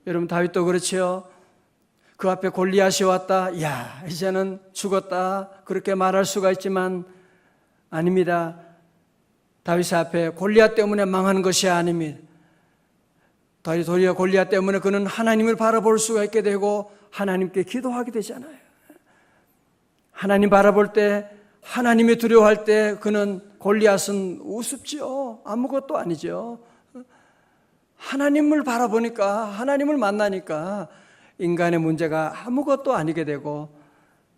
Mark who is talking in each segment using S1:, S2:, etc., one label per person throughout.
S1: 여러분 다윗도 그렇지요. 그 앞에 골리앗이 왔다. 야, 이제는 죽었다. 그렇게 말할 수가 있지만 아닙니다. 다윗 앞에 골리앗 때문에 망하는 것이 아닙니다. 도리어 골리앗 때문에 그는 하나님을 바라볼 수가 있게 되고 하나님께 기도하게 되잖아요. 하나님 바라볼 때, 하나님이 두려워할 때 그는 골리앗은 우습지요. 아무것도 아니죠. 하나님을 바라보니까, 하나님을 만나니까 인간의 문제가 아무것도 아니게 되고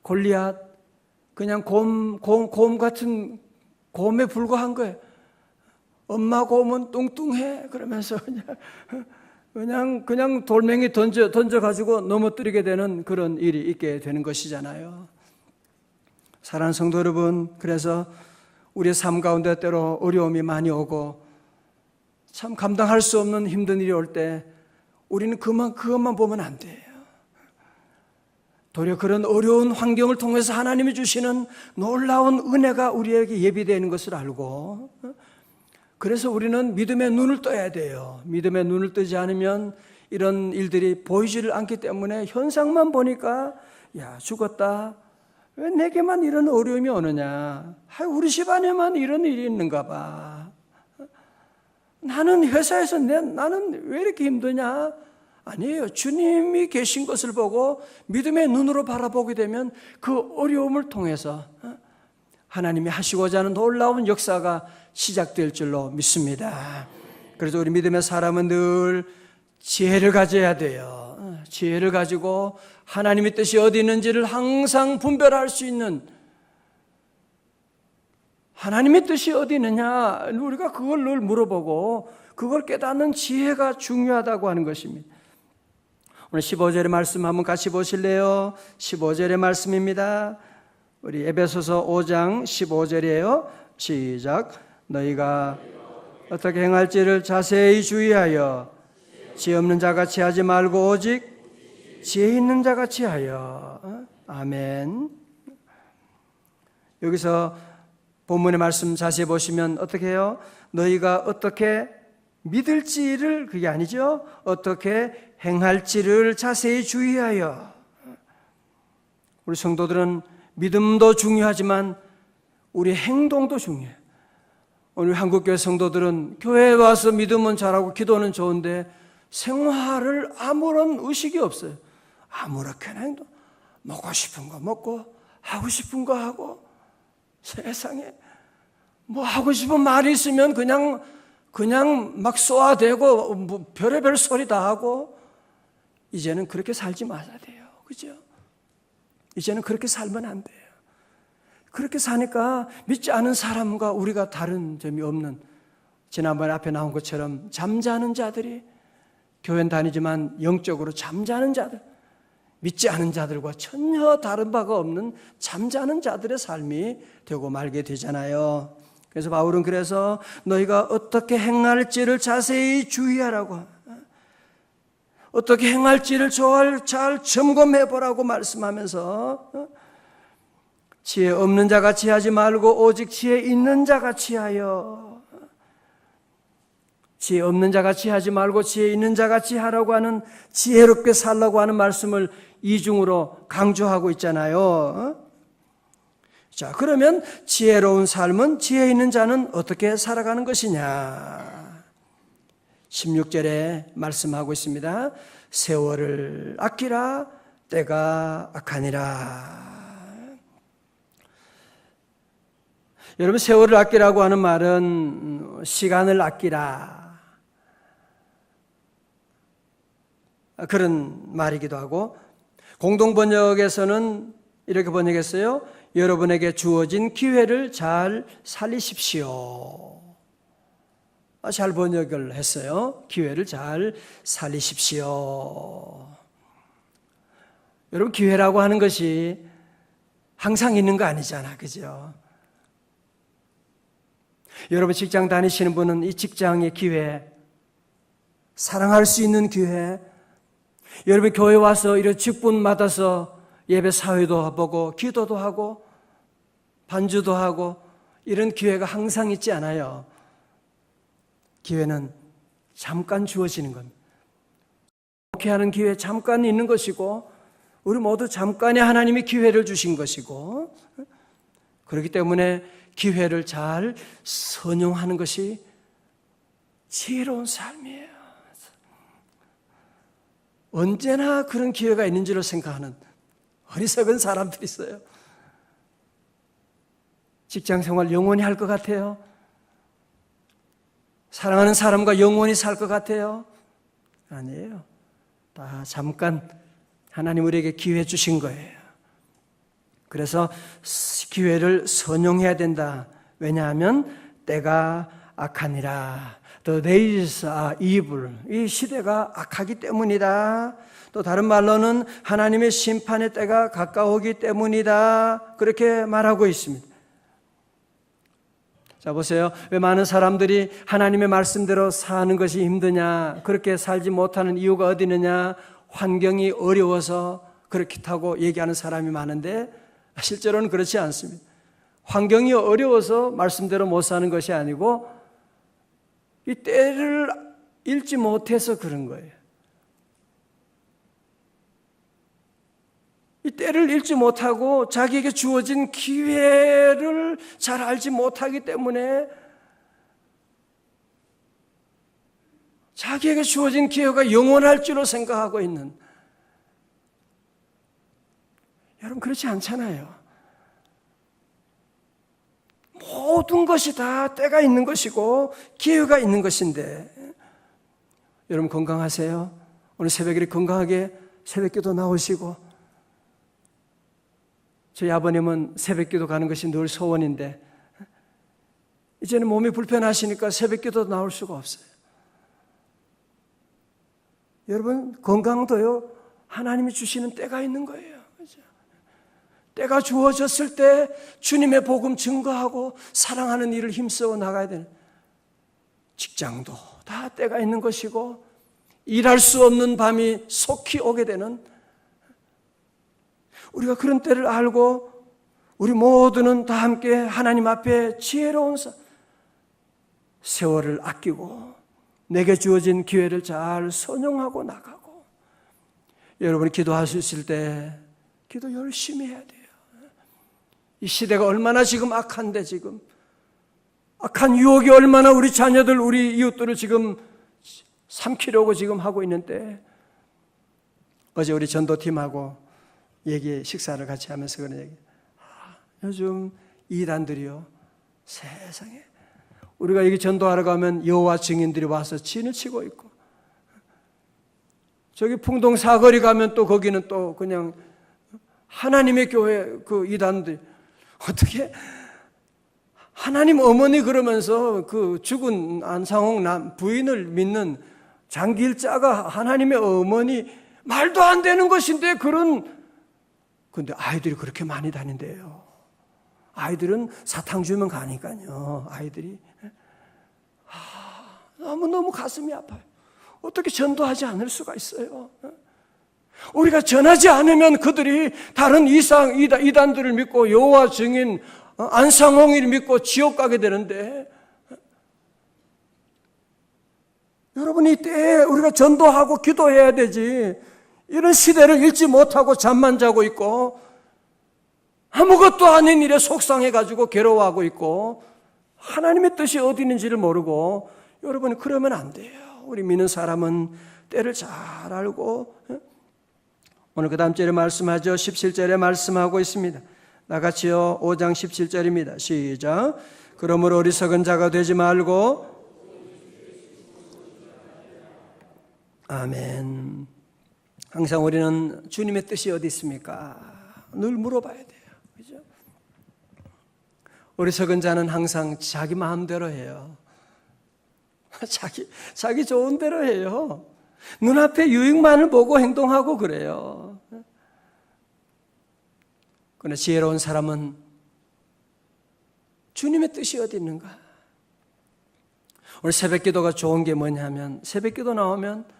S1: 골리앗 그냥 곰 같은 곰에 불과한 거예요. 엄마 곰은 뚱뚱해 그러면서 그냥 돌멩이 던져가지고 넘어뜨리게 되는 그런 일이 있게 되는 것이잖아요. 사랑하는 성도 여러분, 그래서 우리의 삶 가운데 때로 어려움이 많이 오고 참 감당할 수 없는 힘든 일이 올 때 우리는 그것만 보면 안 돼요. 도리어 그런 어려운 환경을 통해서 하나님이 주시는 놀라운 은혜가 우리에게 예비되는 것을 알고, 그래서 우리는 믿음의 눈을 떠야 돼요. 믿음의 눈을 뜨지 않으면 이런 일들이 보이지를 않기 때문에 현상만 보니까 야, 죽었다. 왜 내게만 이런 어려움이 오느냐. 우리 집안에만 이런 일이 있는가 봐. 나는 회사에서 나는 왜 이렇게 힘드냐. 아니에요. 주님이 계신 것을 보고 믿음의 눈으로 바라보게 되면 그 어려움을 통해서 하나님이 하시고자 하는 놀라운 역사가 시작될 줄로 믿습니다. 그래서 우리 믿음의 사람은 늘 지혜를 가져야 돼요. 지혜를 가지고 하나님의 뜻이 어디 있는지를 항상 분별할 수 있는, 하나님의 뜻이 어디 있느냐 우리가 그걸 늘 물어보고 그걸 깨닫는 지혜가 중요하다고 하는 것입니다. 오늘 15절의 말씀 한번 같이 보실래요? 15절의 말씀입니다. 우리 에베소서 5장 15절이에요. 시작. 너희가 어떻게 행할지를 자세히 주의하여 지혜 없는 자같이 하지 말고 오직 지혜 있는 자같이 하여. 아멘. 여기서 본문의 말씀 자세히 보시면 어떻게 해요? 너희가 어떻게 믿을지를, 그게 아니죠. 어떻게 행할지를 자세히 주의하여. 우리 성도들은 믿음도 중요하지만 우리 행동도 중요해요. 오늘 한국교회 성도들은 교회에 와서 믿음은 잘하고 기도는 좋은데 생활을 아무런 의식이 없어요. 아무렇게나 행동, 먹고 싶은 거 먹고 하고 싶은 거 하고, 세상에 뭐 하고 싶은 말이 있으면 그냥 막 쏘아대고 뭐 별의별 소리 다 하고. 이제는 그렇게 살지 말아야 돼요. 그죠? 이제는 그렇게 살면 안 돼요. 그렇게 사니까 믿지 않은 사람과 우리가 다른 점이 없는, 지난번에 앞에 나온 것처럼 잠자는 자들이, 교회는 다니지만 영적으로 잠자는 자들, 믿지 않은 자들과 전혀 다른 바가 없는 잠자는 자들의 삶이 되고 말게 되잖아요. 그래서 바울은 그래서 너희가 어떻게 행할지를 자세히 주의하라고, 어떻게 행할지를 잘 점검해보라고 말씀하면서 지혜 없는 자같이 하지 말고 오직 지혜 있는 자같이 하여. 지혜 없는 자같이 하지 말고 지혜 있는 자같이 하라고 하는, 지혜롭게 살라고 하는 말씀을 이중으로 강조하고 있잖아요. 자, 그러면 지혜로운 삶은, 지혜 있는 자는 어떻게 살아가는 것이냐. 16절에 말씀하고 있습니다. 세월을 아끼라, 때가 악하니라. 여러분, 세월을 아끼라고 하는 말은 시간을 아끼라, 그런 말이기도 하고, 공동번역에서는 이렇게 번역했어요. 여러분에게 주어진 기회를 잘 살리십시오. 잘 번역을 했어요. 기회를 잘 살리십시오. 여러분, 기회라고 하는 것이 항상 있는 거 아니잖아, 그죠? 여러분, 직장 다니시는 분은 이 직장의 기회, 사랑할 수 있는 기회, 여러분 교회 와서 이런 직분 맡아서 예배 사회도 보고 기도도 하고 반주도 하고 이런 기회가 항상 있지 않아요. 기회는 잠깐 주어지는 겁니다. 목회하는 기회 잠깐 있는 것이고 우리 모두 잠깐의 하나님이 기회를 주신 것이고 그렇기 때문에 기회를 잘 선용하는 것이 지혜로운 삶이에요. 언제나 그런 기회가 있는 줄로 생각하는 어리석은 사람들이 있어요. 직장생활 영원히 할 것 같아요? 사랑하는 사람과 영원히 살 것 같아요? 아니에요. 다 잠깐 하나님 우리에게 기회 주신 거예요. 그래서 기회를 선용해야 된다. 왜냐하면 때가 악하니라. The days are evil. 이 시대가 악하기 때문이다. 또 다른 말로는 하나님의 심판의 때가 가까우기 때문이다. 그렇게 말하고 있습니다. 자, 보세요. 왜 많은 사람들이 하나님의 말씀대로 사는 것이 힘드냐, 그렇게 살지 못하는 이유가 어디 있느냐, 환경이 어려워서 그렇다고 얘기하는 사람이 많은데 실제로는 그렇지 않습니다. 환경이 어려워서 말씀대로 못 사는 것이 아니고 이 때를 읽지 못해서 그런 거예요. 이 때를 읽지 못하고 자기에게 주어진 기회를 잘 알지 못하기 때문에 자기에게 주어진 기회가 영원할 줄로 생각하고 있는, 여러분 그렇지 않잖아요. 모든 것이 다 때가 있는 것이고 기회가 있는 것인데, 여러분 건강하세요? 오늘 새벽에 건강하게 새벽기도 나오시고, 저희 아버님은 새벽기도 가는 것이 늘 소원인데 이제는 몸이 불편하시니까 새벽기도 나올 수가 없어요. 여러분 건강도요 하나님이 주시는 때가 있는 거예요. 그렇죠? 때가 주어졌을 때 주님의 복음 증거하고 사랑하는 일을 힘써 나가야 되는, 직장도 다 때가 있는 것이고 일할 수 없는 밤이 속히 오게 되는, 우리가 그런 때를 알고 우리 모두는 다 함께 하나님 앞에 지혜로운 세월을 아끼고 내게 주어진 기회를 잘 선용하고 나가고, 여러분이 기도하실 때 기도 열심히 해야 돼요. 이 시대가 얼마나 지금 악한데, 지금 악한 유혹이 얼마나 우리 자녀들, 우리 이웃들을 지금 삼키려고 지금 하고 있는데, 어제 우리 전도팀하고 식사를 같이 하면서 그런 얘기, 요즘 이단들이요 세상에, 우리가 여기 전도하러 가면 여호와 증인들이 와서 진을 치고 있고, 저기 풍동 사거리 가면 또 거기는 또 그냥 하나님의 교회 그 이단들, 어떻게 하나님 어머니 그러면서 그 죽은 안상홍 부인을 믿는 장길자가 하나님의 어머니, 말도 안 되는 것인데 근데 아이들이 그렇게 많이 다닌대요. 아이들은 사탕 주면 가니까요. 아이들이 너무너무 가슴이 아파요. 어떻게 전도하지 않을 수가 있어요? 우리가 전하지 않으면 그들이 다른 이단들을 믿고 여호와 증인 안상홍을 믿고 지옥 가게 되는데, 여러분 이때 우리가 전도하고 기도해야 되지, 이런 시대를 읽지 못하고 잠만 자고 있고 아무것도 아닌 일에 속상해가지고 괴로워하고 있고 하나님의 뜻이 어디 있는지를 모르고, 여러분 그러면 안 돼요. 우리 믿는 사람은 때를 잘 알고, 오늘 그 다음 절에 말씀하죠. 17절에 말씀하고 있습니다. 나같이요 5장 17절입니다. 시작. 그러므로 어리석은 자가 되지 말고, 아멘. 항상 우리는 주님의 뜻이 어디 있습니까? 늘 물어봐야 돼요. 그죠? 어리석은 자는 항상 자기 마음대로 해요. 자기 좋은 대로 해요. 눈앞에 유익만을 보고 행동하고 그래요. 그러나 지혜로운 사람은 주님의 뜻이 어디 있는가? 오늘 새벽기도가 좋은 게 뭐냐면, 새벽기도 나오면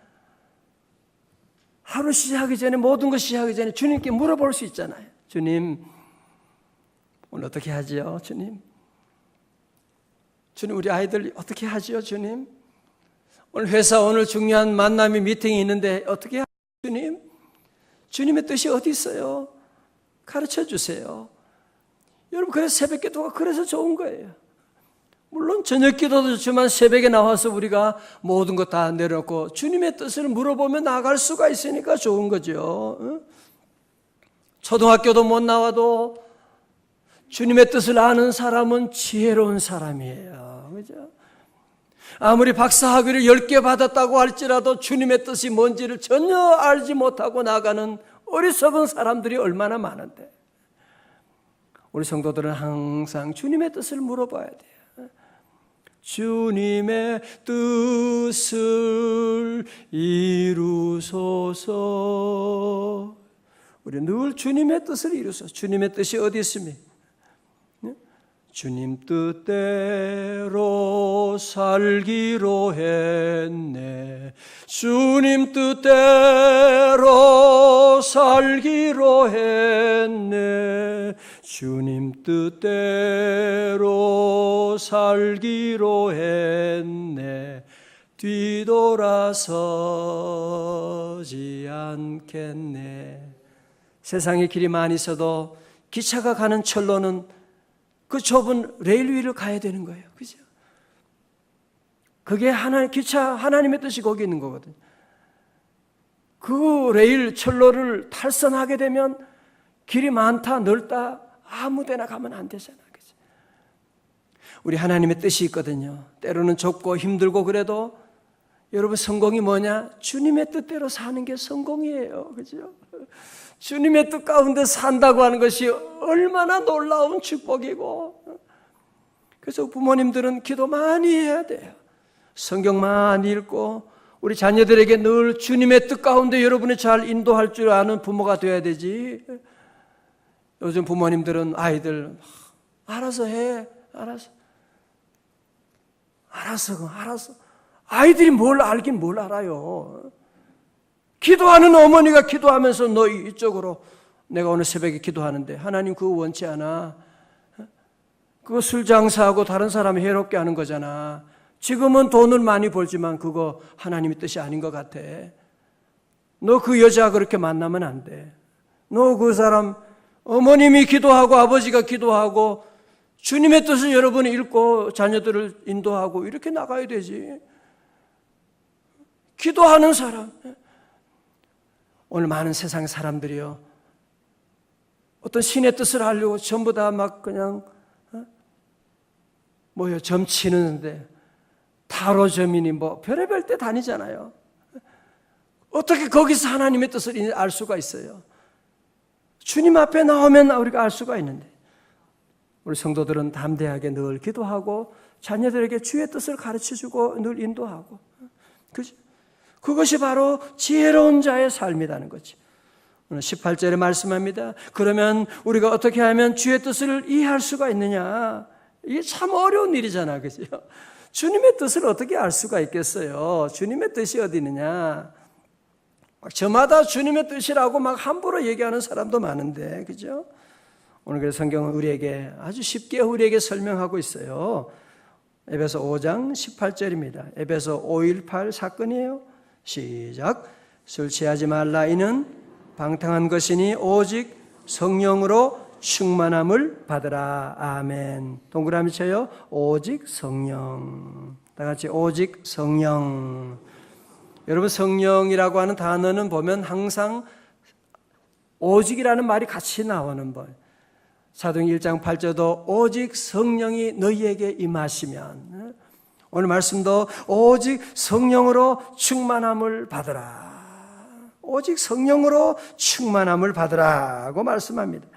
S1: 하루 시작하기 전에, 모든 것 시작하기 전에 주님께 물어볼 수 있잖아요. 주님, 오늘 어떻게 하지요? 주님, 우리 아이들 어떻게 하지요? 주님, 오늘 회사 오늘 중요한 만남이 미팅이 있는데 어떻게 주님의 뜻이 어디 있어요? 가르쳐 주세요. 여러분, 그래서 새벽 기도가 그래서 좋은 거예요. 물론 저녁 기도도 좋지만 새벽에 나와서 우리가 모든 것 다 내려놓고 주님의 뜻을 물어보며 나아갈 수가 있으니까 좋은 거죠. 초등학교도 못 나와도 주님의 뜻을 아는 사람은 지혜로운 사람이에요. 그죠? 아무리 박사학위를 10개 받았다고 할지라도 주님의 뜻이 뭔지를 전혀 알지 못하고 나가는 어리석은 사람들이 얼마나 많은데, 우리 성도들은 항상 주님의 뜻을 물어봐야 돼요. 주님의 뜻을 이루소서. 우리 늘 주님의 뜻을 이루소서. 주님의 뜻이 어디 있습니까? 주님 뜻대로 살기로 했네. 주님 뜻대로 살기로 했네. 주님 뜻대로 살기로 했네. 뒤돌아서지 않겠네. 세상에 길이 많이 있어도 기차가 가는 철로는 그 좁은 레일 위를 가야 되는 거예요. 그죠? 그게 하나님의 뜻이 거기 있는 거거든요. 그 레일 철로를 탈선하게 되면 길이 많다, 넓다, 아무 데나 가면 안 되잖아요. 그죠? 우리 하나님의 뜻이 있거든요. 때로는 좁고 힘들고 그래도 여러분, 성공이 뭐냐? 주님의 뜻대로 사는 게 성공이에요. 그죠? 주님의 뜻 가운데 산다고 하는 것이 얼마나 놀라운 축복이고, 그래서 부모님들은 기도 많이 해야 돼요. 성경 많이 읽고 우리 자녀들에게 늘 주님의 뜻 가운데 여러분이 잘 인도할 줄 아는 부모가 돼야 되지. 요즘 부모님들은 아이들 알아서 해, 알아서. 아이들이 뭘 알긴 뭘 알아요. 기도하는 어머니가 기도하면서 너 이쪽으로, 내가 오늘 새벽에 기도하는데 하나님 그거 원치 않아. 그거 술 장사하고 다른 사람 해롭게 하는 거잖아. 지금은 돈을 많이 벌지만 그거 하나님의 뜻이 아닌 것 같아. 너 그 여자 그렇게 만나면 안 돼. 너 그 사람, 어머님이 기도하고 아버지가 기도하고 주님의 뜻을 여러분이 읽고 자녀들을 인도하고 이렇게 나가야 되지. 기도하는 사람. 오늘 많은 세상 사람들이요, 어떤 신의 뜻을 하려고 전부 다 막 그냥 점 치는데 타로점이니 뭐 별의별 데 다니잖아요. 어떻게 거기서 하나님의 뜻을 알 수가 있어요? 주님 앞에 나오면 우리가 알 수가 있는데, 우리 성도들은 담대하게 늘 기도하고 자녀들에게 주의 뜻을 가르쳐주고 늘 인도하고, 그죠? 그것이 바로 지혜로운 자의 삶이라는 거지. 오늘 18절에 말씀합니다. 그러면 우리가 어떻게 하면 주의 뜻을 이해할 수가 있느냐? 이게 참 어려운 일이잖아, 그죠? 주님의 뜻을 어떻게 알 수가 있겠어요? 주님의 뜻이 어디 있느냐? 막 저마다 주님의 뜻이라고 막 함부로 얘기하는 사람도 많은데, 그죠? 오늘 그래서 성경은 우리에게 아주 쉽게 우리에게 설명하고 있어요. 에베소 5장 18절입니다. 에베소 5.18 사건이에요. 시작. 술 취하지 말라. 이는 방탕한 것이니 오직 성령으로 충만함을 받으라. 아멘. 동그라미 쳐요. 오직 성령. 다 같이 오직 성령. 여러분, 성령이라고 하는 단어는 보면 항상 오직이라는 말이 같이 나오는 법. 사도행 1장 8절도 오직 성령이 너희에게 임하시면, 오늘 말씀도 오직 성령으로 충만함을 받으라. 오직 성령으로 충만함을 받으라고 말씀합니다.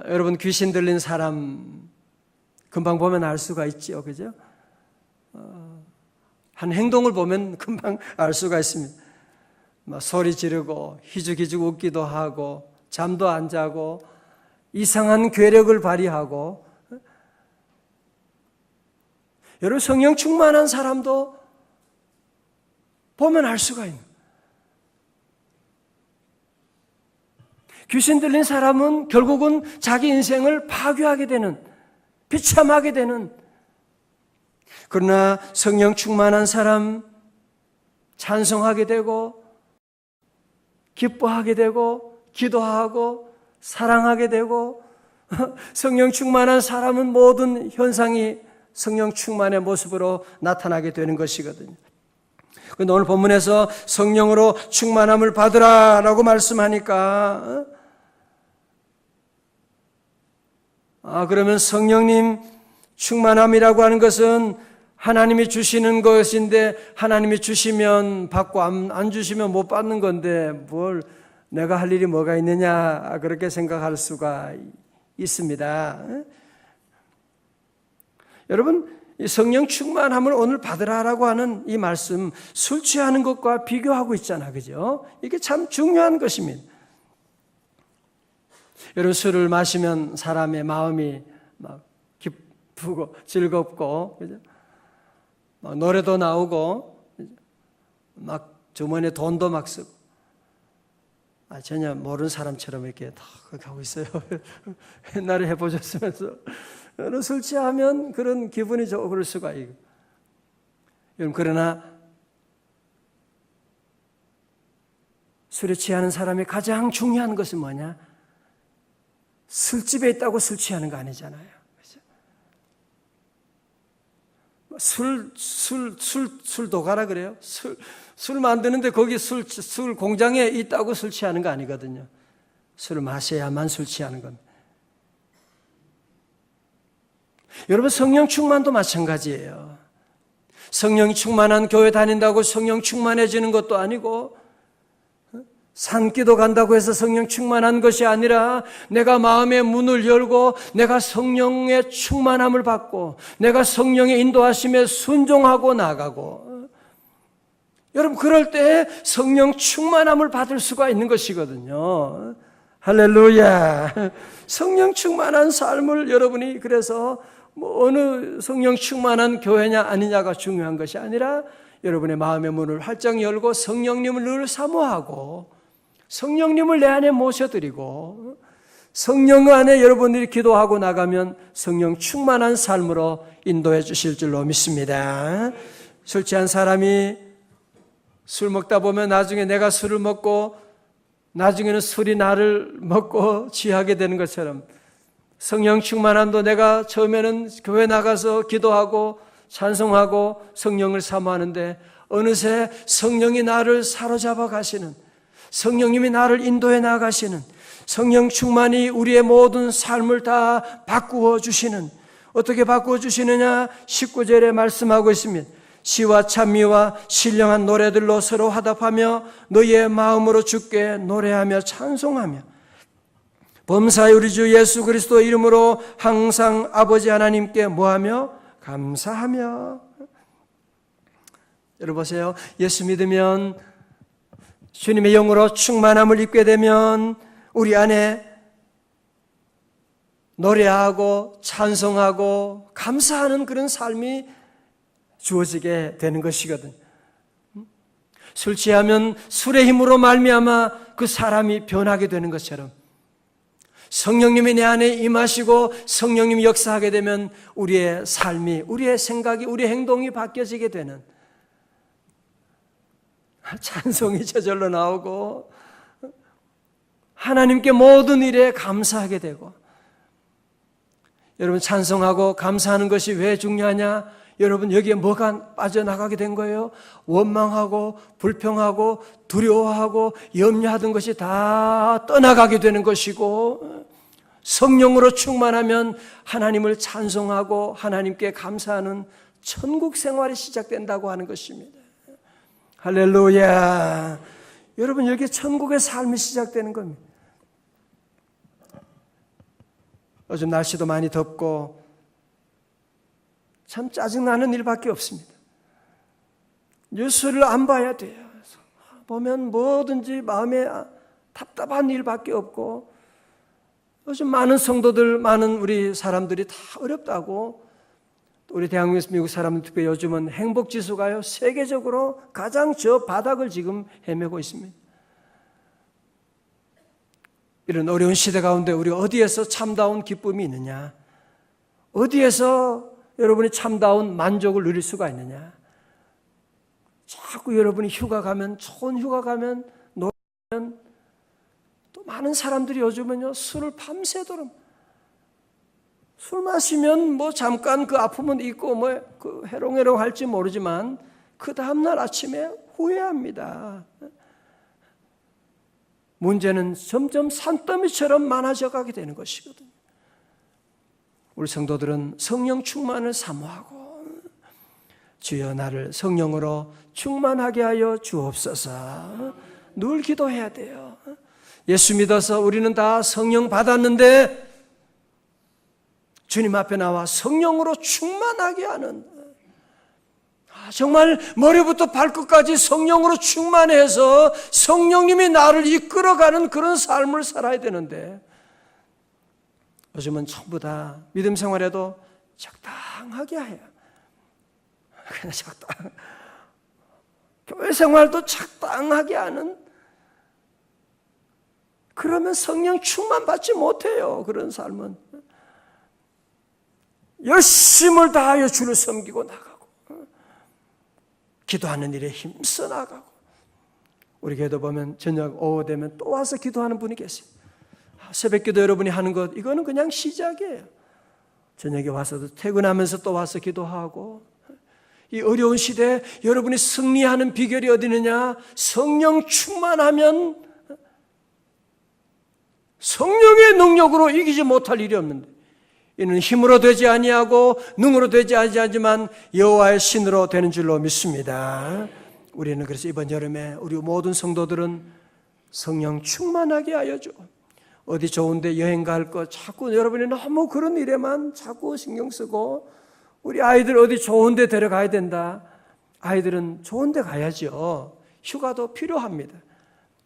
S1: 여러분, 귀신 들린 사람 금방 보면 알 수가 있죠, 그죠? 한 행동을 보면 금방 알 수가 있습니다. 막 소리 지르고 희죽희죽 웃기도 하고 잠도 안 자고 이상한 괴력을 발휘하고. 여러분, 성령 충만한 사람도 보면 알 수가 있는. 귀신 들린 사람은 결국은 자기 인생을 파괴하게 되는, 비참하게 되는. 그러나 성령 충만한 사람 찬송하게 되고 기뻐하게 되고 기도하고 사랑하게 되고 성령 충만한 사람은 모든 현상이 성령 충만의 모습으로 나타나게 되는 것이거든요. 그런데 오늘 본문에서 성령으로 충만함을 받으라라고 말씀하니까 그러면 성령님 충만함이라고 하는 것은 하나님이 주시는 것인데 하나님이 주시면 받고 안 주시면 못 받는 건데 뭘 내가 할 일이 뭐가 있느냐 그렇게 생각할 수가 있습니다. 여러분 이 성령 충만함을 오늘 받으라라고 하는 이 말씀 술 취하는 것과 비교하고 있잖아, 그죠? 이게 참 중요한 것입니다. 여러분 술을 마시면 사람의 마음이 막 기쁘고 즐겁고, 그죠? 막 노래도 나오고, 막 주머니에 돈도 막 쓰고, 전혀 모르는 사람처럼 이렇게 다 하고 있어요. 옛날에 해보셨으면서. 술 취하면 그런 기분이 좋고 그럴 수가 있고. 여러분, 그러나 술에 취하는 사람이 가장 중요한 것은 뭐냐? 술집에 있다고 술 취하는 거 아니잖아요. 술도 가라 그래요. 술 만드는데 거기 술 공장에 있다고 술 취하는 거 아니거든요. 술을 마셔야만 술 취하는 겁니다. 여러분, 성령 충만도 마찬가지예요. 성령이 충만한 교회 다닌다고 성령 충만해지는 것도 아니고, 산기도 간다고 해서 성령 충만한 것이 아니라 내가 마음의 문을 열고 내가 성령의 충만함을 받고 내가 성령의 인도하심에 순종하고 나가고, 여러분 그럴 때 성령 충만함을 받을 수가 있는 것이거든요. 할렐루야. 성령 충만한 삶을 여러분이 그래서 어느 성령 충만한 교회냐 아니냐가 중요한 것이 아니라 여러분의 마음의 문을 활짝 열고 성령님을 늘 사모하고 성령님을 내 안에 모셔드리고 성령 안에 여러분들이 기도하고 나가면 성령 충만한 삶으로 인도해 주실 줄로 믿습니다. 술 취한 사람이 술 먹다 보면 나중에 내가 술을 먹고 나중에는 술이 나를 먹고 취하게 되는 것처럼 성령 충만함도 내가 처음에는 교회 나가서 기도하고 찬송하고 성령을 사모하는데 어느새 성령이 나를 사로잡아 가시는, 성령님이 나를 인도해 나가시는, 성령 충만이 우리의 모든 삶을 다 바꾸어 주시는, 어떻게 바꾸어 주시느냐 19절에 말씀하고 있습니다. 시와 찬미와 신령한 노래들로 서로 화답하며 너희의 마음으로 주께 노래하며 찬송하며 범사의 우리 주 예수 그리스도 이름으로 항상 아버지 하나님께 뭐하며 감사하며. 여러분 보세요. 예수 믿으면 주님의 영으로 충만함을 입게 되면 우리 안에 노래하고 찬송하고 감사하는 그런 삶이 주어지게 되는 것이거든요. 술 취하면 술의 힘으로 말미암아 그 사람이 변하게 되는 것처럼 성령님이 내 안에 임하시고 성령님이 역사하게 되면 우리의 삶이, 우리의 생각이, 우리의 행동이 바뀌어지게 되는, 찬송이 저절로 나오고 하나님께 모든 일에 감사하게 되고. 여러분, 찬송하고 감사하는 것이 왜 중요하냐? 여러분, 여기에 뭐가 빠져나가게 된 거예요? 원망하고 불평하고 두려워하고 염려하던 것이 다 떠나가게 되는 것이고, 성령으로 충만하면 하나님을 찬송하고 하나님께 감사하는 천국 생활이 시작된다고 하는 것입니다. 할렐루야. 여러분, 여기 천국의 삶이 시작되는 겁니다. 요즘 날씨도 많이 덥고 참 짜증나는 일밖에 없습니다. 뉴스를 안 봐야 돼요. 보면 뭐든지 마음에 답답한 일밖에 없고, 요즘 많은 성도들, 많은 우리 사람들이 다 어렵다고, 우리 대한민국 미국 사람들 특히 요즘은 행복지수가요 세계적으로 가장 저 바닥을 지금 헤매고 있습니다. 이런 어려운 시대 가운데 우리 어디에서 참다운 기쁨이 있느냐? 어디에서 여러분이 참다운 만족을 누릴 수가 있느냐? 자꾸 여러분이 휴가 가면, 좋은 휴가 가면, 놀면 많은 사람들이 요즘은요, 술을 밤새도록, 술 마시면 뭐 잠깐 그 아픔은 있고 뭐 그 해롱해롱 할지 모르지만 그 다음날 아침에 후회합니다. 문제는 점점 산더미처럼 많아져 가게 되는 것이거든요. 우리 성도들은 성령 충만을 사모하고, 주여 나를 성령으로 충만하게 하여 주옵소서, 늘 기도해야 돼요. 예수 믿어서 우리는 다 성령 받았는데 주님 앞에 나와 성령으로 충만하게 하는, 정말 머리부터 발끝까지 성령으로 충만해서 성령님이 나를 이끌어가는 그런 삶을 살아야 되는데, 요즘은 전부 다 믿음 생활에도 적당하게 해요. 그냥 적당. 교회 생활도 적당하게 하는, 그러면 성령 충만 받지 못해요. 그런 삶은 열심을 다하여 주를 섬기고 나가고, 기도하는 일에 힘써 나가고, 우리 교회도 보면 저녁 오후 되면 또 와서 기도하는 분이 계세요. 새벽 기도 여러분이 하는 것, 이거는 그냥 시작이에요. 저녁에 와서도 퇴근하면서 또 와서 기도하고, 이 어려운 시대에 여러분이 승리하는 비결이 어디 있느냐? 성령 충만하면 성령의 능력으로 이기지 못할 일이 없는데, 이는 힘으로 되지 아니하고 능으로 되지 아니하지만 여호와의 신으로 되는 줄로 믿습니다. 우리는 그래서 이번 여름에 우리 모든 성도들은 성령 충만하게 하여 줘. 어디 좋은데 여행 갈 거 자꾸 여러분이 너무 그런 일에만 자꾸 신경 쓰고, 우리 아이들 어디 좋은데 데려가야 된다. 아이들은 좋은데 가야죠. 휴가도 필요합니다.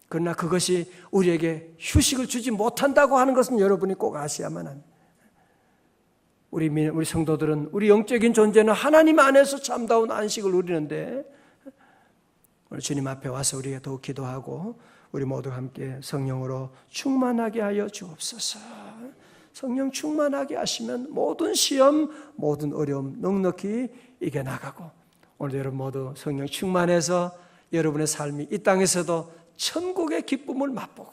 S1: 그러나 그것이 우리에게 휴식을 주지 못한다고 하는 것은 여러분이 꼭 아셔야만 합니다. 우리 성도들은, 우리 영적인 존재는 하나님 안에서 참다운 안식을 누리는데, 오늘 주님 앞에 와서 우리가 더욱 기도하고 우리 모두 함께 성령으로 충만하게 하여 주옵소서. 성령 충만하게 하시면 모든 시험, 모든 어려움 넉넉히 이겨나가고, 오늘 여러분 모두 성령 충만해서 여러분의 삶이 이 땅에서도 천국의 기쁨을 맛보고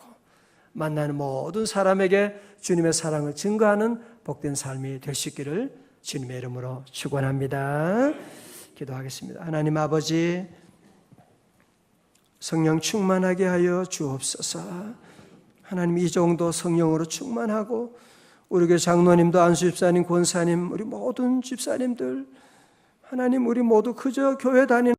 S1: 만나는 모든 사람에게 주님의 사랑을 증거하는 복된 삶이 될 수 있기를 주님의 이름으로 축원합니다. 기도하겠습니다. 하나님 아버지, 성령 충만하게 하여 주옵소서. 하나님, 이 정도 성령으로 충만하고 우리 교회 장로님도, 안수 집사님, 권사님, 우리 모든 집사님들, 하나님 우리 모두 그저 교회 다니는